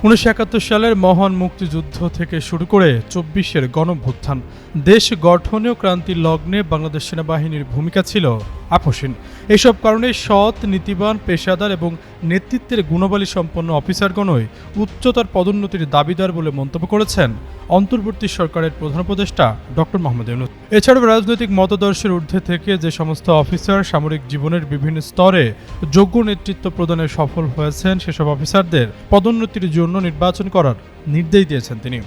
1971 সালের মহান মুক্তিযুদ্ধ থেকে শুরু করে 24-এর গণঅভ্যুত্থান, দেশ গঠনে ও ক্রান্তির লগ্নে বাংলাদেশ সেনাবাহিনীর ভূমিকা ছিল আপসীন। এসব কারণে সৎ, নীতিবান, পেশাদার এবং নেতৃত্বের গুণাবলী সম্পন্ন অফিসারগণই উচ্চতর পদোন্নতির দাবিদার বলে মন্তব্য করেছেন অন্তর্বর্তী সরকারের প্রধান উপদেষ্টা ডক্টর মোহাম্মদ ইউনূস। এছাড়াও রাজনৈতিক মতাদর্শের ঊর্ধ্বে থেকে যে সমস্ত অফিসার সামরিক জীবনের বিভিন্ন স্তরে যোগ্য নেতৃত্ব প্রদানে সফল হয়েছেন, সেসব অফিসারদের পদোন্নতির জন্য নির্বাচন করার নির্দেশ দিয়েছেন তিনি।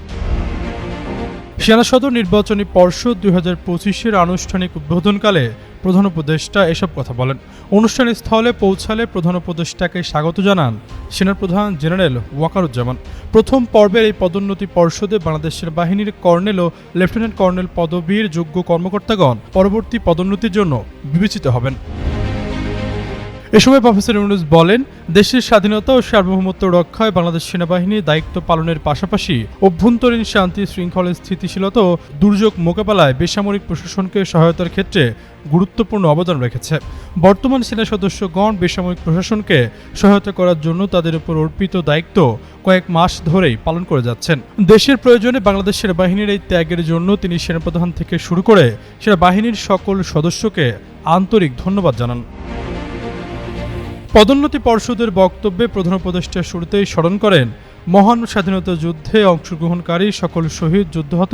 সেনা সদর নির্বাচনী পর্ষদ 2025-এর আনুষ্ঠানিক উদ্বোধনকালে প্রধান উপদেষ্টা এসব কথা বলেন। অনুষ্ঠান স্থলে পৌঁছালে প্রধান উপদেষ্টাকে স্বাগত জানান সেনাপ্রধান জেনারেল ওয়াকারুজ্জামান। প্রথম পর্বের এই পদোন্নতি পর্ষদে বাংলাদেশ সেনাবাহিনীর কর্নেল ও লেফটেন্যান্ট কর্নেল পদবীর যোগ্য কর্মকর্তাগণ পরবর্তী পদোন্নতির জন্য বিবেচিত হবেন। এ সময় প্রফেসর ইউনূস বলেন, দেশের স্বাধীনতা ও সার্বভৌমত্ব রক্ষায় বাংলাদেশ সেনাবাহিনীর দায়িত্ব পালনের পাশাপাশি অভ্যন্তরীণ শান্তি শৃঙ্খলা, স্থিতিশীলতা ও দুর্যোগ মোকাবেলায় বেসামরিক প্রশাসনকে সহায়তার ক্ষেত্রে গুরুত্বপূর্ণ অবদান রেখেছে। বর্তমান সেনা সদস্যগণ বেসামরিক প্রশাসনকে সহায়তা করার জন্য তাদের উপর অর্পিত দায়িত্ব কয়েক মাস ধরেই পালন করে যাচ্ছেন। দেশের প্রয়োজনে বাংলাদেশ সেনাবাহিনীর এই ত্যাগের জন্য তিনি সেনাপ্রধান থেকে শুরু করে সেনাবাহিনীর সকল সদস্যকে আন্তরিক ধন্যবাদ জানান। পদোন্নতি পর্ষদের বক্তব্যে প্রধান উপদেষ্টা শুরুতেই স্মরণ করেন মহান স্বাধীনতা যুদ্ধে অংশগ্রহণকারী সকল শহীদ যুদ্ধাহত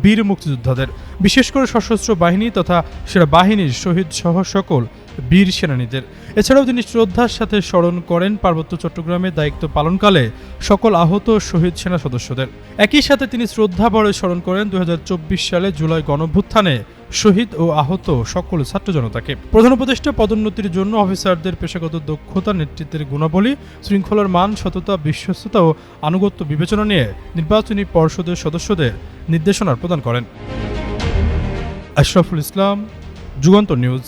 বীর মুক্তিযোদ্ধাদের, বিশেষ করে সশস্ত্র বাহিনী তথা সেনাবাহিনীর শহীদ সহ সকল বীর সেনানীদের। এছাড়াও তিনি শ্রদ্ধার সাথে স্মরণ করেন পার্বত্য চট্টগ্রামে দায়িত্ব পালনকালে সকল আহত শহীদ সেনা সদস্যদের। একই সাথে তিনি শ্রদ্ধাভরে স্মরণ করেন 2024 সালে জুলাই গণঅভ্যুত্থানে শহীদ ও আহত সকল ছাত্র জনতাকে। প্রধান উপদেষ্টা পদোন্নতির জন্য অফিসারদের পেশাগত দক্ষতা, নেতৃত্বের গুণাবলী, শৃঙ্খলার মান, সততা, বিশ্বস্ততা ও আনুগত্য বিবেচনা নিয়ে নির্বাচনী পর্ষদের সদস্যদের নির্দেশনা প্রদান করেন। আশরাফুল ইসলাম, যুগান্তর নিউজ।